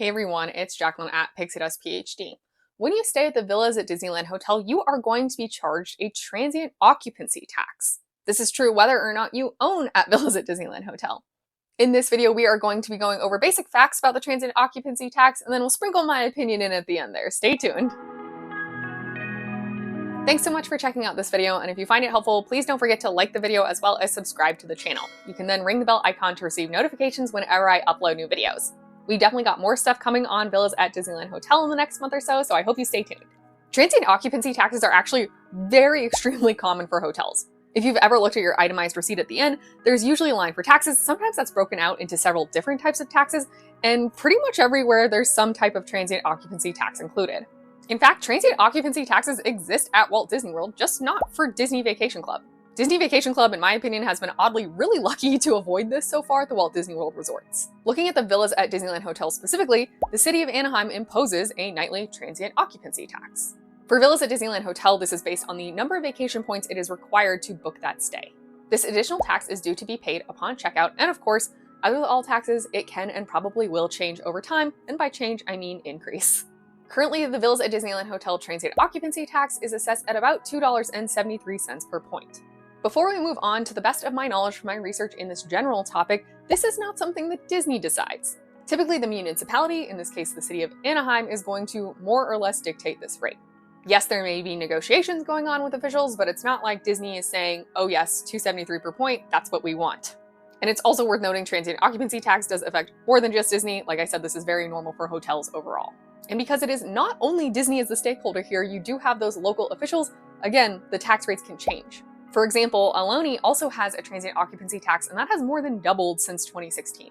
Hey everyone, it's Jacqueline at Pixie PhD. When you stay at the Villas at Disneyland Hotel, you are going to be charged a transient occupancy tax. This is true whether or not you own at Villas at Disneyland Hotel. In this video, we are going to be going over basic facts about the transient occupancy tax, and then we'll sprinkle my opinion in at the end there. Stay tuned. Thanks so much for checking out this video, and if you find it helpful, please don't forget to like the video as well as subscribe to the channel. You can then ring the bell icon to receive notifications whenever I upload new videos. We definitely got more stuff coming on Villas at Disneyland Hotel in the next month or so I hope you stay tuned. Transient occupancy taxes are actually extremely common for hotels. If you've ever looked at your itemized receipt at the end, there's usually a line for taxes. Sometimes that's broken out into several different types of taxes, and pretty much everywhere there's some type of transient occupancy tax included. In fact, transient occupancy taxes exist at Walt Disney World, just not for Disney Vacation Club. Disney Vacation Club, in my opinion, has been oddly really lucky to avoid this so far at the Walt Disney World resorts. Looking at the Villas at Disneyland Hotel specifically, the city of Anaheim imposes a nightly transient occupancy tax. For Villas at Disneyland Hotel, this is based on the number of vacation points it is required to book that stay. This additional tax is due to be paid upon checkout, and of course, as with all taxes, it can and probably will change over time, and by change, I mean increase. Currently, the Villas at Disneyland Hotel transient occupancy tax is assessed at about $2.73 per point. Before we move on, to the best of my knowledge from my research in this general topic, this is not something that Disney decides. Typically, the municipality, in this case the city of Anaheim, is going to more or less dictate this rate. Yes, there may be negotiations going on with officials, but it's not like Disney is saying, oh yes, $2.73 per point, that's what we want. And it's also worth noting transient occupancy tax does affect more than just Disney. Like I said, this is very normal for hotels overall. And because it is not only Disney as the stakeholder here, you do have those local officials. Again, the tax rates can change. For example, Aulani also has a transient occupancy tax, and that has more than doubled since 2016.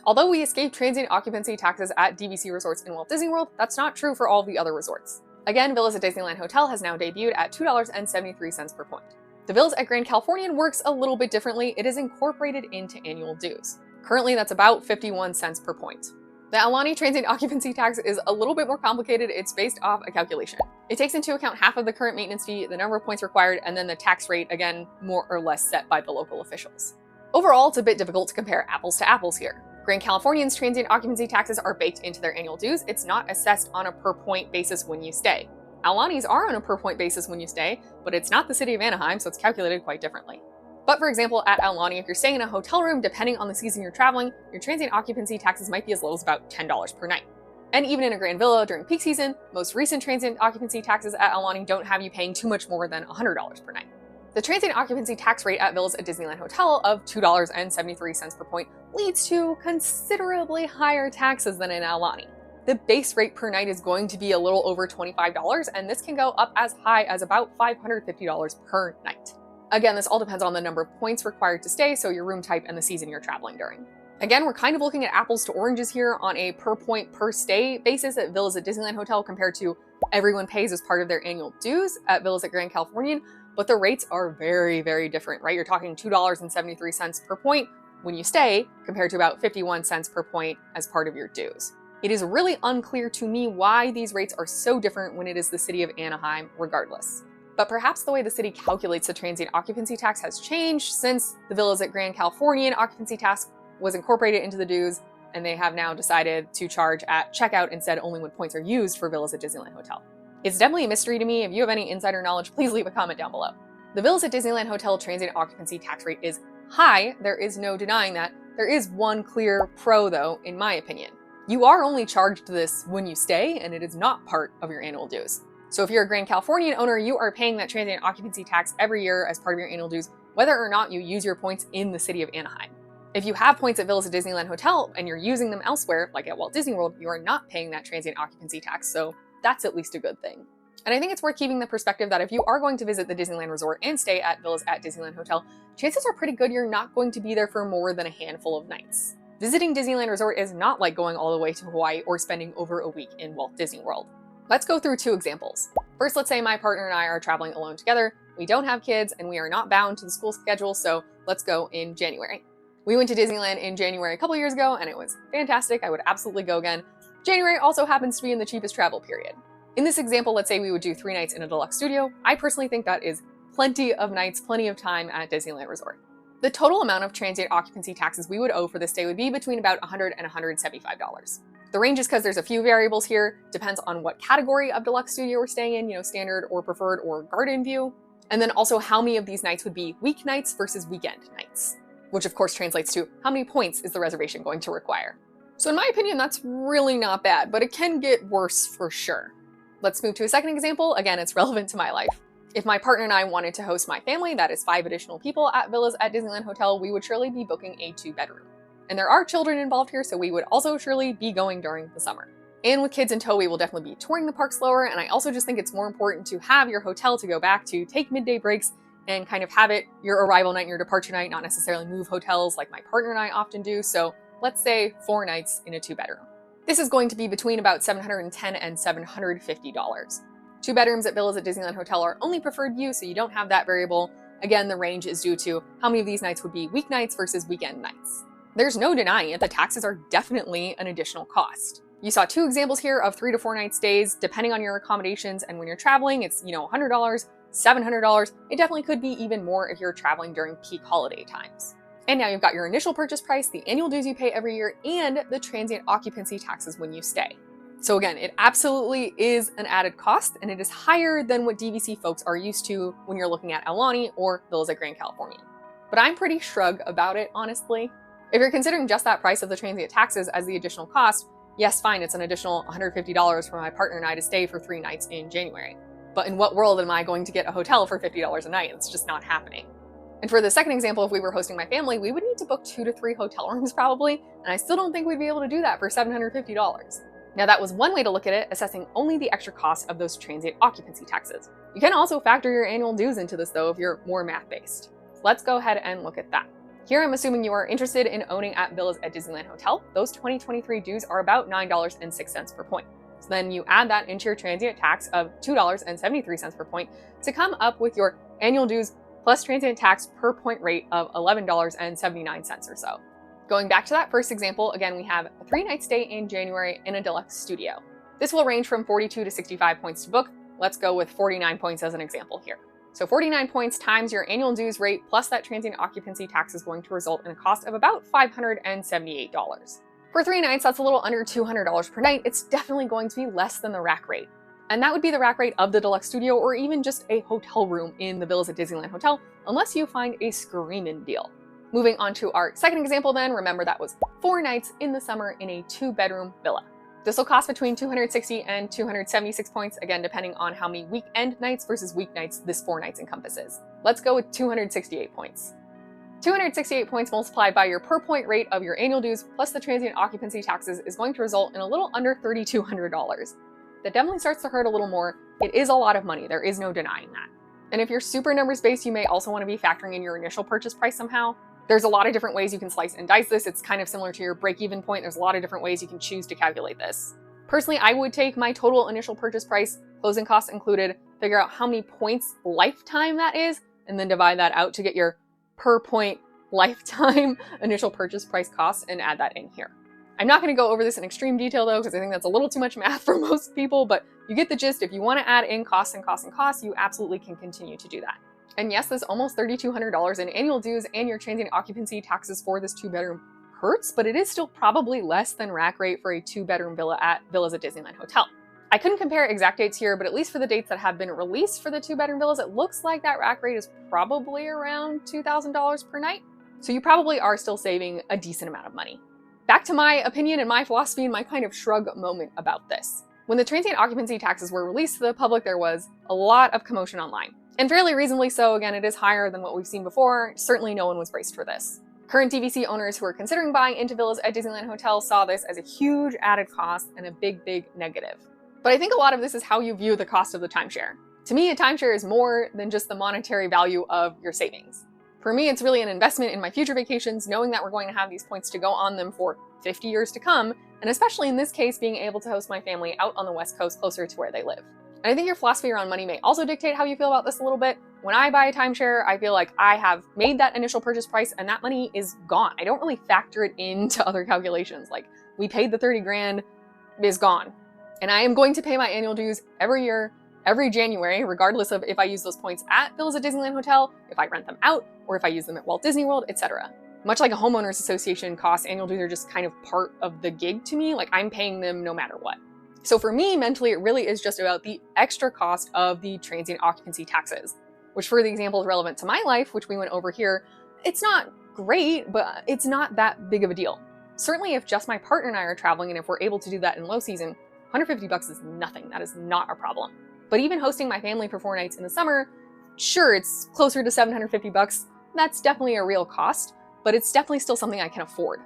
Although we escaped transient occupancy taxes at DVC resorts in Walt Disney World, that's not true for all of the other resorts. Again, Villas at Disneyland Hotel has now debuted at $2.73 per point. The Villas at Grand Californian works a little bit differently. It is incorporated into annual dues. Currently, that's about 51 cents per point. The Aulani transient occupancy tax is a little bit more complicated. It's based off a calculation. It takes into account half of the current maintenance fee, the number of points required, and then the tax rate, again, more or less set by the local officials. Overall, it's a bit difficult to compare apples to apples here. Grand Californian's transient occupancy taxes are baked into their annual dues. It's not assessed on a per point basis when you stay. Aulani's are on a per point basis when you stay, but it's not the city of Anaheim, so it's calculated quite differently. But for example, at Aulani, if you're staying in a hotel room, depending on the season you're traveling, your transient occupancy taxes might be as low as about $10 per night. And even in a Grand Villa during peak season, most recent transient occupancy taxes at Aulani don't have you paying too much more than $100 per night. The transient occupancy tax rate at Villas at Disneyland Hotel of $2.73 per point leads to considerably higher taxes than in Aulani. The base rate per night is going to be a little over $25, and this can go up as high as about $550 per night. Again, this all depends on the number of points required to stay, so your room type and the season you're traveling during. Again, we're kind of looking at apples to oranges here on a per point per stay basis at Villas at Disneyland Hotel compared to everyone pays as part of their annual dues at Villas at Grand Californian, but the rates are very different, right? You're talking $2.73 per point when you stay compared to about 51 cents per point as part of your dues. It is really unclear to me why these rates are so different when it is the city of Anaheim regardless. But perhaps the way the city calculates the transient occupancy tax has changed since the Villas at Grand Californian occupancy tax was incorporated into the dues, and they have now decided to charge at checkout instead only when points are used for Villas at Disneyland Hotel. It's definitely a mystery to me. If you have any insider knowledge, please leave a comment down below. The Villas at Disneyland Hotel transient occupancy tax rate is high. There is no denying that. There is one clear pro though, in my opinion. You are only charged this when you stay, and it is not part of your annual dues. So if you're a Grand Californian owner, you are paying that transient occupancy tax every year as part of your annual dues, whether or not you use your points in the city of Anaheim. If you have points at Villas at Disneyland Hotel and you're using them elsewhere, like at Walt Disney World, you are not paying that transient occupancy tax, so that's at least a good thing. And I think it's worth keeping the perspective that if you are going to visit the Disneyland Resort and stay at Villas at Disneyland Hotel, chances are pretty good you're not going to be there for more than a handful of nights. Visiting Disneyland Resort is not like going all the way to Hawaii or spending over a week in Walt Disney World. Let's go through two examples. First, let's say my partner and I are traveling alone together. We don't have kids and we are not bound to the school schedule, so let's go in January. We went to Disneyland in January a couple years ago and it was fantastic. I would absolutely go again. January also happens to be in the cheapest travel period. In this example, let's say we would do 3 nights in a deluxe studio. I personally think that is plenty of nights, plenty of time at Disneyland Resort. The total amount of transient occupancy taxes we would owe for this stay would be between about $100 and $175. The range is because there's a few variables here. Depends on what category of deluxe studio we're staying in, standard or preferred or garden view. And then also how many of these nights would be weeknights versus weekend nights, which of course translates to how many points is the reservation going to require. So in my opinion, that's really not bad, but it can get worse for sure. Let's move to a second example. Again, it's relevant to my life. If my partner and I wanted to host my family, that is 5 additional people at villas at Disneyland Hotel, we would surely be booking a 2-bedroom. And there are children involved here, so we would also surely be going during the summer. And with kids in tow, we will definitely be touring the park slower, and I also just think it's more important to have your hotel to go back to, take midday breaks, and kind of have it your arrival night and your departure night, not necessarily move hotels like my partner and I often do. So let's say 4 nights in a 2-bedroom. This is going to be between about $710 and $750. 2 bedrooms at villas at Disneyland Hotel are only preferred view, so you don't have that variable. Again, the range is due to how many of these nights would be weeknights versus weekend nights. There's no denying it, the taxes are definitely an additional cost. You saw 2 examples here of 3 to 4 night stays. Depending on your accommodations and when you're traveling, it's $100, $700. It definitely could be even more if you're traveling during peak holiday times. And now you've got your initial purchase price, the annual dues you pay every year, and the transient occupancy taxes when you stay. So again, it absolutely is an added cost, and it is higher than what DVC folks are used to when you're looking at Aulani or villas at Grand California. But I'm pretty shrug about it, honestly. If you're considering just that price of the transient taxes as the additional cost, yes, fine, it's an additional $150 for my partner and I to stay for 3 nights in January. But in what world am I going to get a hotel for $50 a night? It's just not happening. And for the second example, if we were hosting my family, we would need to book 2 to 3 hotel rooms probably, and I still don't think we'd be able to do that for $750. Now that was one way to look at it, assessing only the extra cost of those transient occupancy taxes. You can also factor your annual dues into this though if you're more math-based. So let's go ahead and look at that. Here I'm assuming you are interested in owning at villas at Disneyland Hotel. Those 2023 dues are about $9.06 per point. So then you add that into your transient tax of $2.73 per point to come up with your annual dues plus transient tax per point rate of $11.79 or so. Going back to that first example, again, we have a 3-night stay in January in a deluxe studio. This will range from 42 to 65 points to book. Let's go with 49 points as an example here. So 49 points times your annual dues rate plus that transient occupancy tax is going to result in a cost of about $578. For 3 nights, that's a little under $200 per night. It's definitely going to be less than the rack rate. And that would be the rack rate of the deluxe studio or even just a hotel room in the villas at Disneyland Hotel, unless you find a screamin' deal. Moving on to our second example then, remember that was 4 nights in the summer in a 2-bedroom villa. This will cost between 260 and 276 points, again, depending on how many weekend nights versus weeknights this 4 nights encompasses. Let's go with 268 points. 268 points multiplied by your per point rate of your annual dues plus the transient occupancy taxes is going to result in a little under $3,200. That definitely starts to hurt a little more. It is a lot of money, there is no denying that. And if you're super numbers based, you may also want to be factoring in your initial purchase price somehow. There's a lot of different ways you can slice and dice this. It's kind of similar to your break-even point. There's a lot of different ways you can choose to calculate this. Personally, I would take my total initial purchase price, closing costs included, figure out how many points lifetime that is, and then divide that out to get your per point lifetime initial purchase price cost and add that in here. I'm not going to go over this in extreme detail though, because I think that's a little too much math for most people, but you get the gist. If you want to add in costs and costs and costs, you absolutely can continue to do that. And yes, this almost $3,200 in annual dues and your transient occupancy taxes for this 2-bedroom hurts, but it is still probably less than rack rate for a 2-bedroom villa at villas at Disneyland Hotel. I couldn't compare exact dates here, but at least for the dates that have been released for the 2-bedroom villas, it looks like that rack rate is probably around $2,000 per night. So you probably are still saving a decent amount of money. Back to my opinion and my philosophy and my kind of shrug moment about this. When the transient occupancy taxes were released to the public, there was a lot of commotion online. And fairly reasonably so. Again, it is higher than what we've seen before. Certainly no one was braced for this. Current DVC owners who are considering buying into villas at Disneyland Hotel saw this as a huge added cost and a big negative. But I think a lot of this is how you view the cost of the timeshare. To me, a timeshare is more than just the monetary value of your savings. For me, it's really an investment in my future vacations, knowing that we're going to have these points to go on them for 50 years to come, and especially in this case, being able to host my family out on the West Coast closer to where they live. And I think your philosophy around money may also dictate how you feel about this a little bit. When I buy a timeshare, I feel like I have made that initial purchase price and that money is gone. I don't really factor it into other calculations. Like, we paid the 30 grand, it is gone. And I am going to pay my annual dues every year, every January, regardless of if I use those points at villas at Disneyland Hotel, if I rent them out, or if I use them at Walt Disney World, etc. Much like a homeowners association costs, annual dues are just kind of part of the gig to me. Like, I'm paying them no matter what. So for me, mentally, it really is just about the extra cost of the transient occupancy taxes, which for the example is relevant to my life, which we went over here. It's not great, but it's not that big of a deal. Certainly if just my partner and I are traveling, and if we're able to do that in low season, $150 is nothing. That is not a problem. But even hosting my family for 4 nights in the summer, sure, it's closer to $750. That's definitely a real cost, but it's definitely still something I can afford.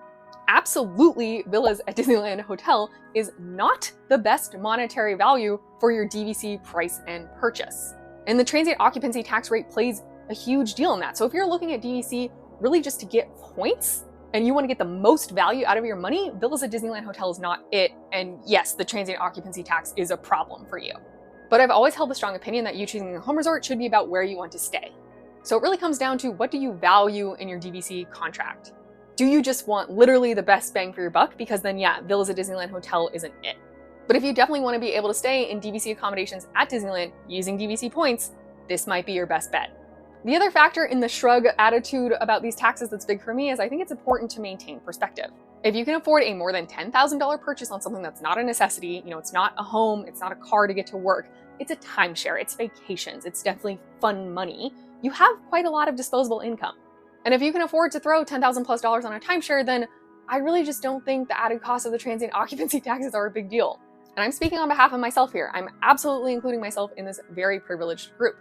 Absolutely, villas at Disneyland Hotel is not the best monetary value for your DVC price and purchase. And the transient occupancy tax rate plays a huge deal in that. So if you're looking at DVC really just to get points and you want to get the most value out of your money, villas at Disneyland Hotel is not it. And yes, the transient occupancy tax is a problem for you. But I've always held the strong opinion that you choosing a home resort should be about where you want to stay. So it really comes down to, what do you value in your DVC contract? Do you just want literally the best bang for your buck? Because then yeah, villas at Disneyland Hotel isn't it. But if you definitely want to be able to stay in DVC accommodations at Disneyland using DVC points, this might be your best bet. The other factor in the shrug attitude about these taxes that's big for me is I think it's important to maintain perspective. If you can afford a more than $10,000 purchase on something that's not a necessity, it's not a home, it's not a car to get to work, it's a timeshare, it's vacations, it's definitely fun money, you have quite a lot of disposable income. And if you can afford to throw $10,000+ on a timeshare, then I really just don't think the added cost of the transient occupancy taxes are a big deal. And I'm speaking on behalf of myself here. I'm absolutely including myself in this very privileged group.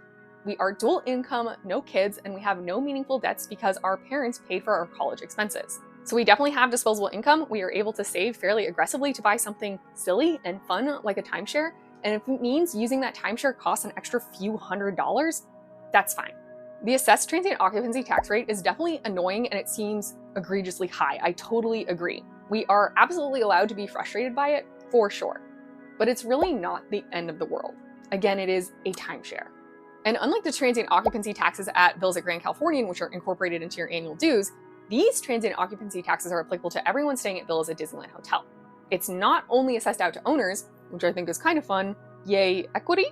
We are dual income, no kids, and we have no meaningful debts because our parents paid for our college expenses. So we definitely have disposable income. We are able to save fairly aggressively to buy something silly and fun like a timeshare. And if it means using that timeshare costs an extra few $100s, that's fine. The assessed transient occupancy tax rate is definitely annoying and it seems egregiously high. I totally agree. We are absolutely allowed to be frustrated by it, for sure. But it's really not the end of the world. Again, it is a timeshare. And unlike the transient occupancy taxes at villas at Grand Californian, which are incorporated into your annual dues, these transient occupancy taxes are applicable to everyone staying at villas at Disneyland Hotel. It's not only assessed out to owners, which I think is kind of fun, yay equity.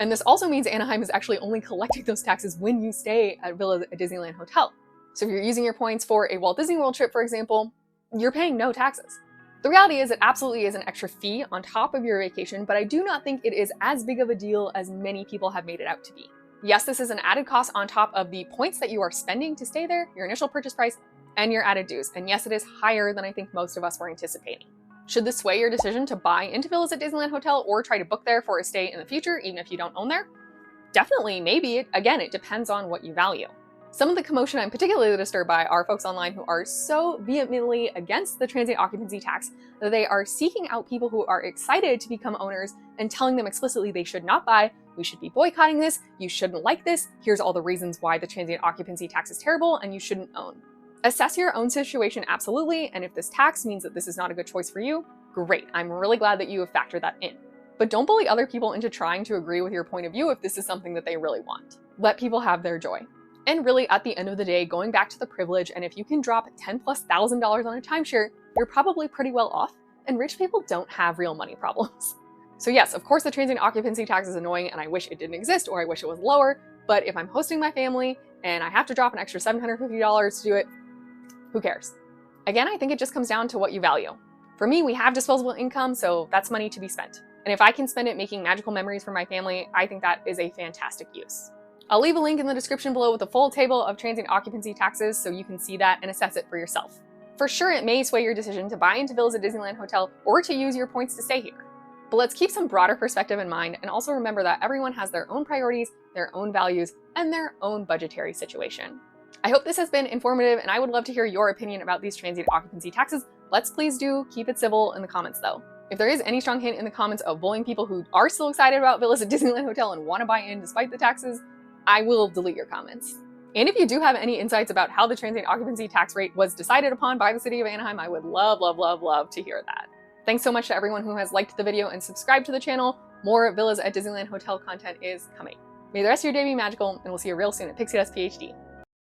And this also means Anaheim is actually only collecting those taxes when you stay at villas at Disneyland Hotel. So if you're using your points for a Walt Disney World trip, for example, you're paying no taxes. The reality is it absolutely is an extra fee on top of your vacation, but I do not think it is as big of a deal as many people have made it out to be. Yes, this is an added cost on top of the points that you are spending to stay there, your initial purchase price, and your added dues. And yes, it is higher than I think most of us were anticipating. Should this sway your decision to buy into villas at Disneyland Hotel or try to book there for a stay in the future, even if you don't own there? Definitely, maybe. Again, it depends on what you value. Some of the commotion I'm particularly disturbed by are folks online who are so vehemently against the transient occupancy tax that they are seeking out people who are excited to become owners and telling them explicitly they should not buy, we should be boycotting this, you shouldn't like this, here's all the reasons why the transient occupancy tax is terrible and you shouldn't own. Assess your own situation, absolutely, and if this tax means that this is not a good choice for you, great. I'm really glad that you have factored that in. But don't bully other people into trying to agree with your point of view if this is something that they really want. Let people have their joy. And really, at the end of the day, going back to the privilege, and if you can drop $10,000+ on a timeshare, you're probably pretty well off, and rich people don't have real money problems. So yes, of course the transient occupancy tax is annoying and I wish it didn't exist or I wish it was lower, but if I'm hosting my family and I have to drop an extra $750 to do it, who cares? Again, I think it just comes down to what you value. For me, we have disposable income, so that's money to be spent. And if I can spend it making magical memories for my family, I think that is a fantastic use. I'll leave a link in the description below with a full table of transient occupancy taxes so you can see that and assess it for yourself. For sure, it may sway your decision to buy into villas at Disneyland Hotel or to use your points to stay here. But let's keep some broader perspective in mind and also remember that everyone has their own priorities, their own values, and their own budgetary situation. I hope this has been informative and I would love to hear your opinion about these transient occupancy taxes. Let's please do keep it civil in the comments though. If there is any strong hint in the comments of bullying people who are still excited about villas at Disneyland Hotel and want to buy in despite the taxes, I will delete your comments. And if you do have any insights about how the transient occupancy tax rate was decided upon by the city of Anaheim, I would love, love, love, love to hear that. Thanks so much to everyone who has liked the video and subscribed to the channel. More villas at Disneyland Hotel content is coming. May the rest of your day be magical, and we'll see you real soon at Pixie Dust PhD.